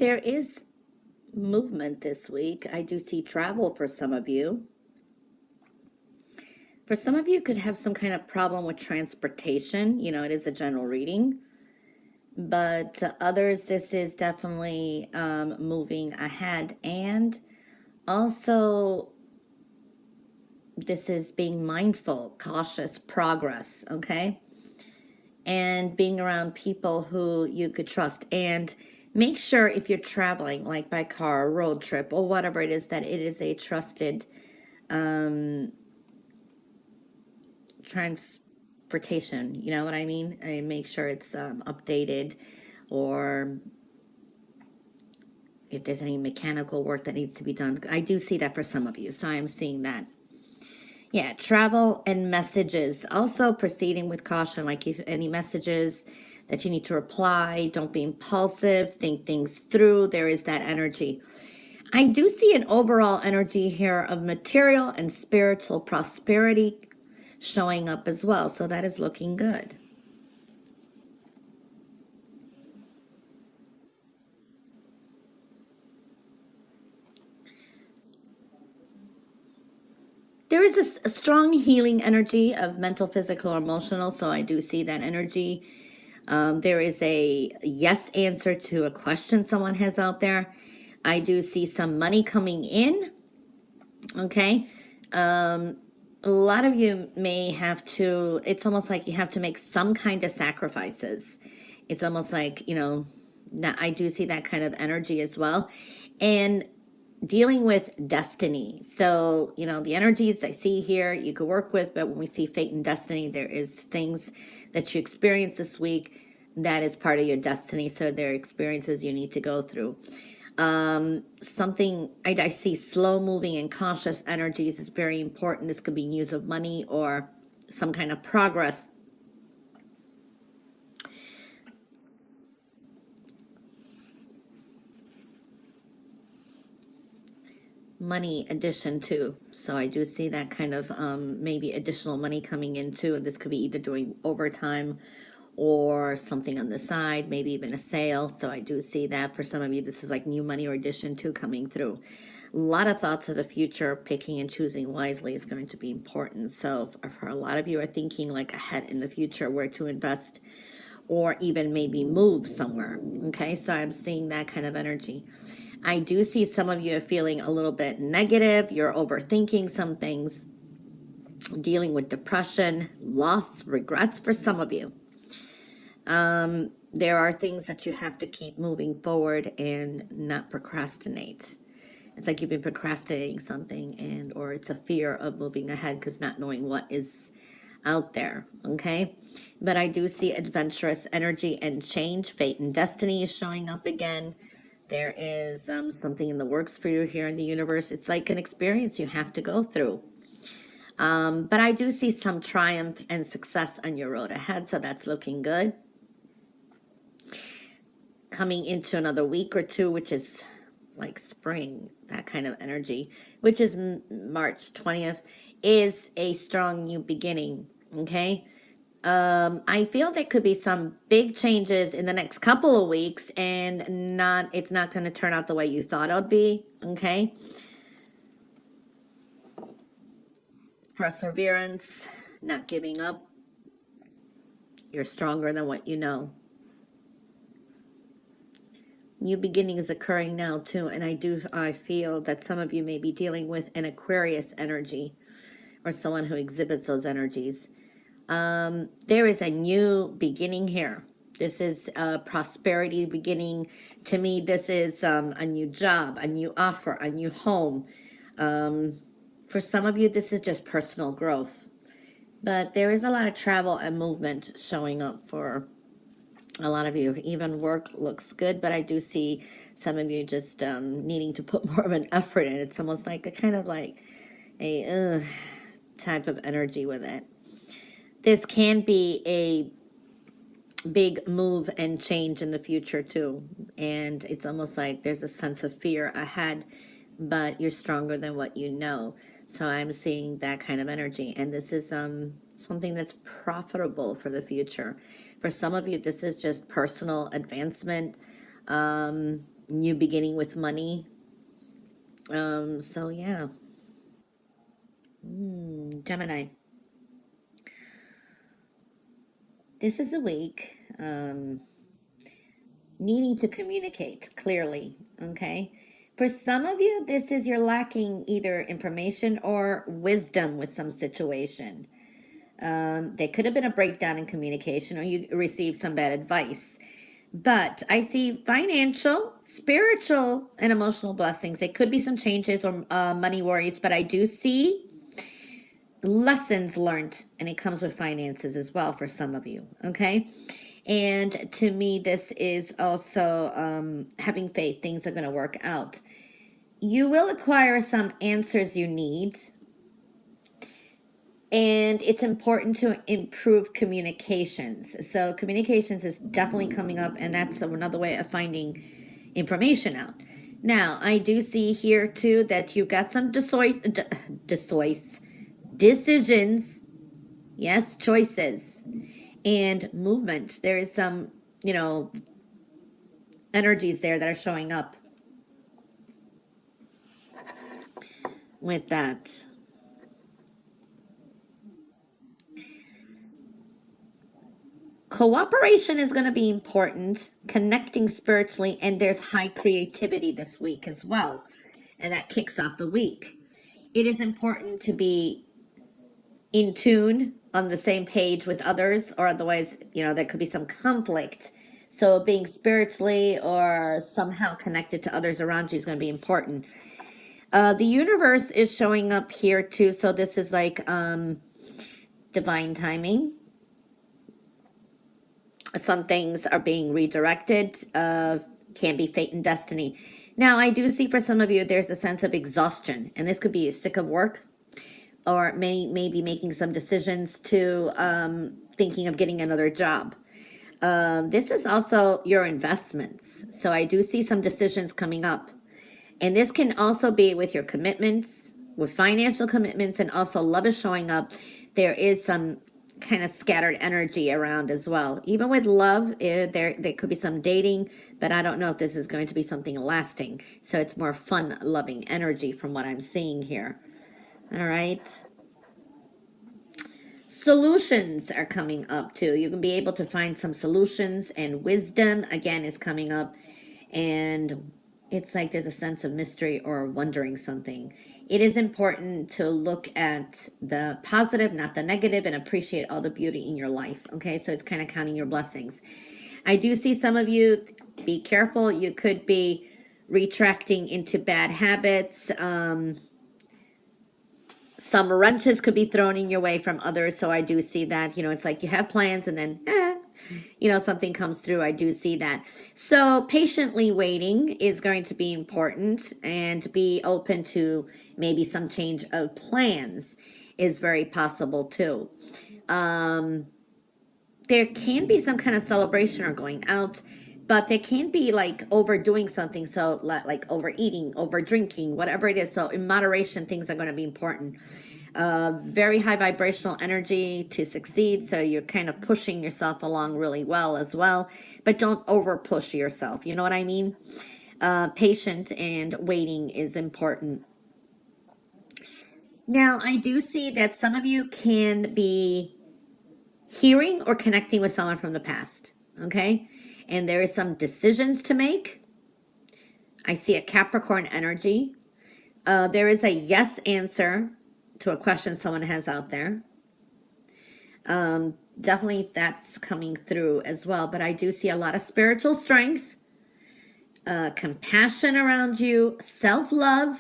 There is movement this week. I do see travel for some of you. For some of you, could have some kind of problem with transportation. You know, it is a general reading. But to others, this is definitely moving ahead. And also, this is being mindful, cautious progress, okay? And being around people who you could trust. And make sure if you're traveling, like by car, road trip, or whatever it is, that it is a trusted transportation. You know what I mean? And make sure it's updated, or if there's any mechanical work that needs to be done. I do see that for some of you, so I'm seeing that. Yeah, travel and messages. Also proceeding with caution, like if any messages that you need to reply, don't be impulsive, think things through. There is that energy. I do see an overall energy here of material and spiritual prosperity showing up as well. So that is looking good. There is a strong healing energy of mental, physical, or emotional. So I do see that energy. There is a yes answer to a question someone has out there. I do see some money coming in. Okay. A lot of you may have to, it's almost like you have to make some kind of sacrifices. It's almost like, you know, I do see that kind of energy as well. And dealing with destiny. So, you know, the energies I see here you could work with, but when we see fate and destiny, there is things that you experience this week that is part of your destiny. So there are experiences you need to go through. Something I see slow moving and cautious energies is very important. This could be news of money or some kind of progress. Money addition too. So I do see that kind of maybe additional money coming in too. And this could be either doing overtime or something on the side, maybe even a sale. So I do see that for some of you, this is like new money or addition too coming through. A lot of thoughts of the future, picking and choosing wisely is going to be important. So for a lot of you are thinking like ahead in the future, where to invest or even maybe move somewhere. Okay, so I'm seeing that kind of energy. I do see some of you are feeling a little bit negative. You're overthinking some things, dealing with depression, loss, regrets for some of you. There are things that you have to keep moving forward and not procrastinate. It's like you've been procrastinating something, and or it's a fear of moving ahead because not knowing what is out there. Okay, but I do see adventurous energy and change. Fate and destiny is showing up again. There is something in the works for you here in the universe. It's like an experience you have to go through. But I do see some triumph and success on your road ahead, so that's looking good. Coming into another week or two, which is like spring, that kind of energy, which is March 20th, is a strong new beginning. Okay. I feel there could be some big changes in the next couple of weeks, and it's not going to turn out the way you thought it would be. Okay. Perseverance, not giving up. You're stronger than what you know. New beginnings occurring now too, and I feel that some of you may be dealing with an Aquarius energy or someone who exhibits those energies. There is a new beginning here. This is a prosperity beginning. To me, this is a new job, a new offer, a new home. For some of you, this is just personal growth. But there is a lot of travel and movement showing up for a lot of you. Even work looks good, but I do see some of you just needing to put more of an effort in. It's almost like a kind of like a type of energy with it. This can be a big move and change in the future too. And it's almost like there's a sense of fear ahead, but you're stronger than what you know. So I'm seeing that kind of energy. And this is something that's profitable for the future. For some of you, this is just personal advancement. new beginning with money. So yeah. Gemini. This is a week needing to communicate clearly, okay? For some of you, this is you're lacking either information or wisdom with some situation. There could have been a breakdown in communication, or you received some bad advice. But I see financial, spiritual, and emotional blessings. There could be some changes or money worries, but I do see lessons learned, and it comes with finances as well for some of you, okay? And to me, this is also having faith. Things are going to work out. You will acquire some answers you need, and it's important to improve communications. So communications is definitely coming up, and that's another way of finding information out. Now, I do see here too that you've got some decisions, yes, choices, and movement. There is some, energies there that are showing up with that. Cooperation is going to be important, connecting spiritually, and there's high creativity this week as well. And that kicks off the week. It is important to be in tune, on the same page with others, or otherwise, there could be some conflict. So being spiritually or somehow connected to others around you is going to be important. The universe is showing up here too. So this is like divine timing. Some things are being redirected, can be fate and destiny. Now, I do see for some of you, there's a sense of exhaustion, and this could be you're sick of work, or maybe making some decisions to thinking of getting another job. This is also your investments. So I do see some decisions coming up. And this can also be with your commitments, with financial commitments, and also love is showing up. There is some kind of scattered energy around as well. Even with love, there could be some dating, but I don't know if this is going to be something lasting. So it's more fun, loving energy from what I'm seeing here. All right. Solutions are coming up too. You can be able to find some solutions, and wisdom again is coming up. And it's like there's a sense of mystery or wondering something. It is important to look at the positive, not the negative, and appreciate all the beauty in your life. Okay, so it's kind of counting your blessings. I do see some of you, be careful. You could be retracting into bad habits. Some wrenches could be thrown in your way from others. So I do see that, it's like you have plans and then, something comes through. I do see that. So patiently waiting is going to be important, and be open to maybe some change of plans is very possible too. There can be some kind of celebration or going out, but they can be like overdoing something. So like overeating, over drinking, whatever it is. So in moderation, things are going to be important. Very high vibrational energy to succeed. So you're kind of pushing yourself along really well as well, but don't over push yourself. You know what I mean? Patient and waiting is important. Now, I do see that some of you can be hearing or connecting with someone from the past. Okay. And there is some decisions to make. I see a Capricorn energy. There is a yes answer to a question someone has out there. Definitely that's coming through as well. But I do see a lot of spiritual strength, compassion around you, self-love.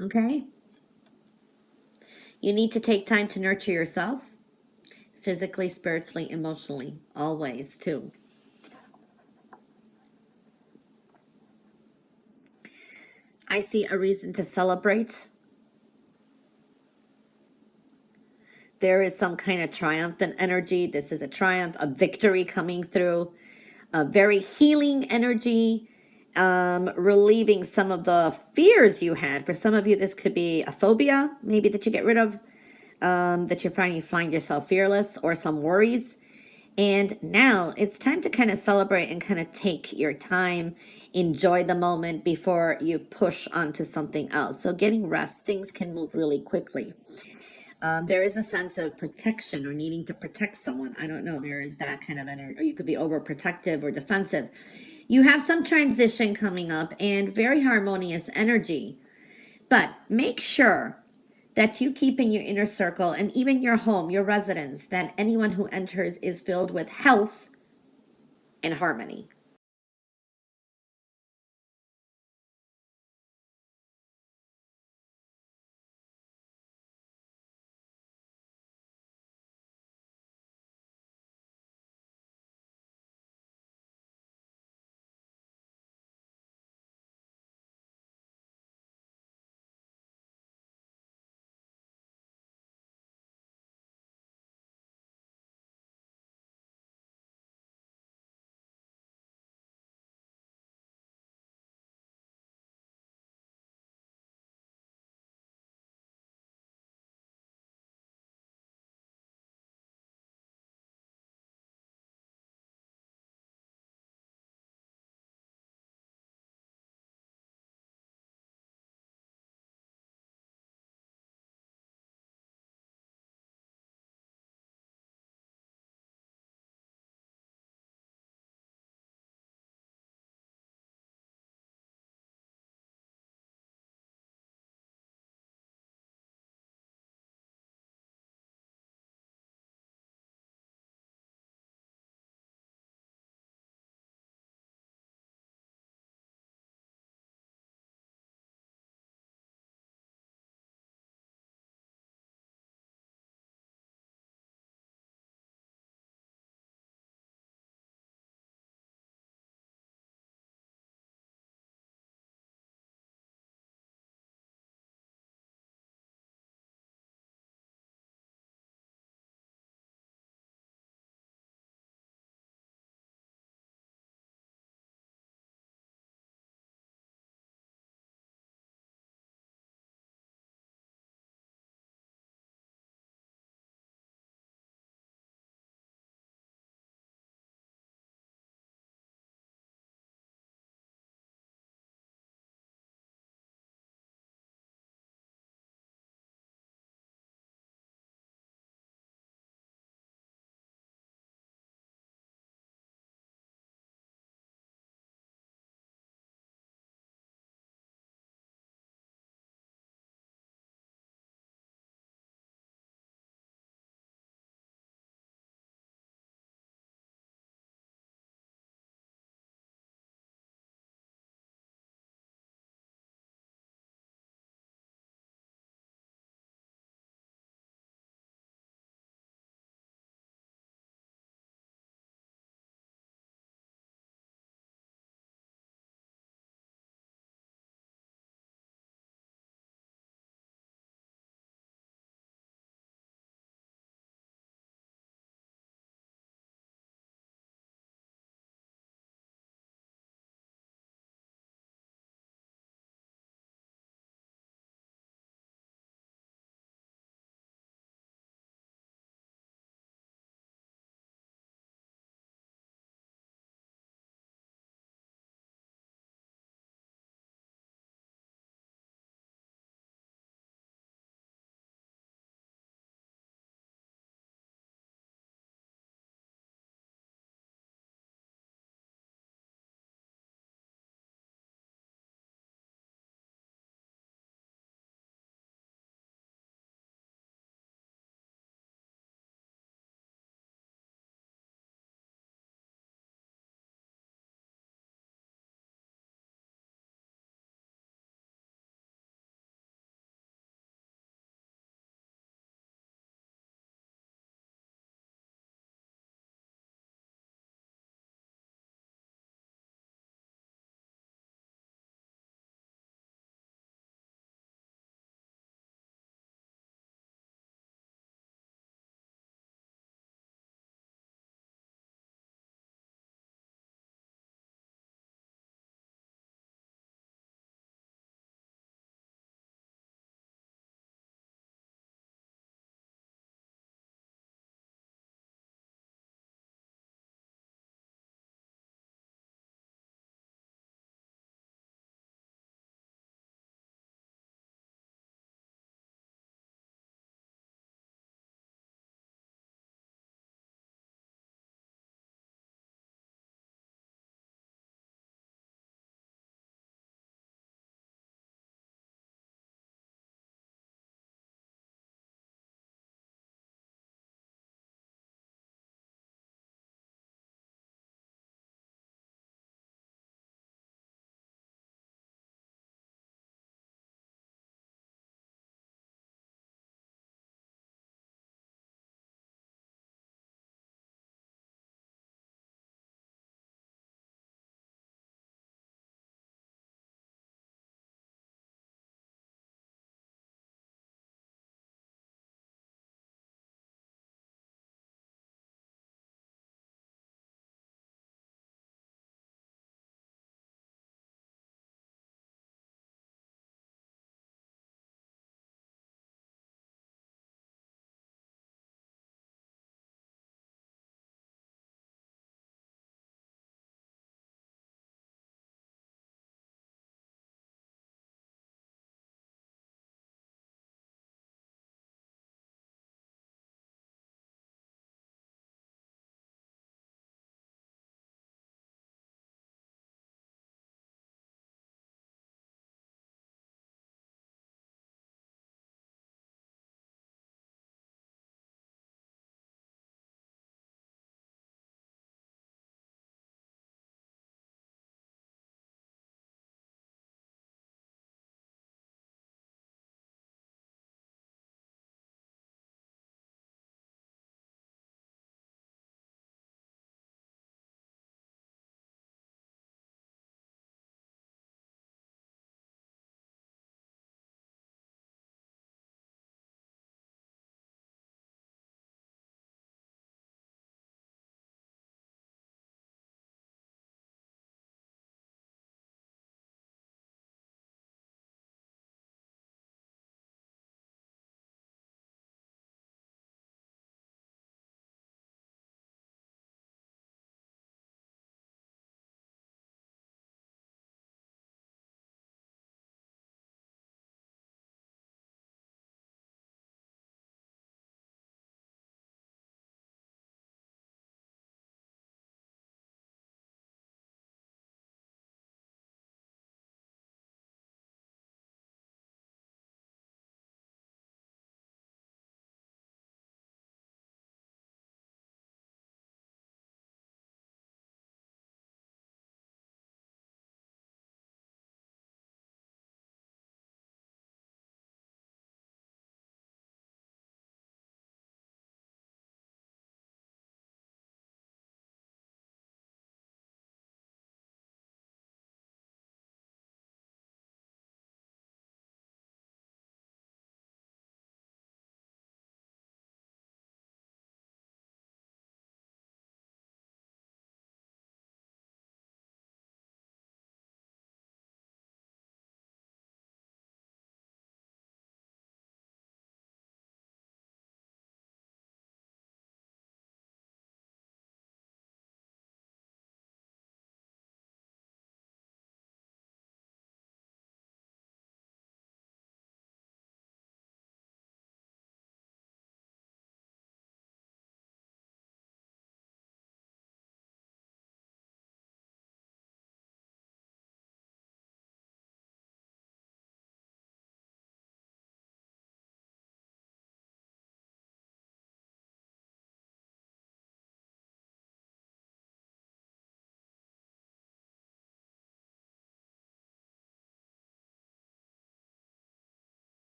Okay. You need to take time to nurture yourself, physically, spiritually, emotionally, always too. I see a reason to celebrate. There is some kind of triumphant energy. This is a triumph, a victory coming through. A very healing energy, relieving some of the fears you had. For some of you, this could be a phobia, maybe that you get rid of, that you find yourself fearless, or some worries. And now it's time to kind of celebrate and kind of take your time, enjoy the moment before you push onto something else. So getting rest, things can move really quickly. There is a sense of protection or needing to protect someone. I don't know. There is that kind of energy, or you could be overprotective or defensive. You have some transition coming up and very harmonious energy. But make sure that you keep in your inner circle and even your home, your residence, that anyone who enters is filled with health and harmony.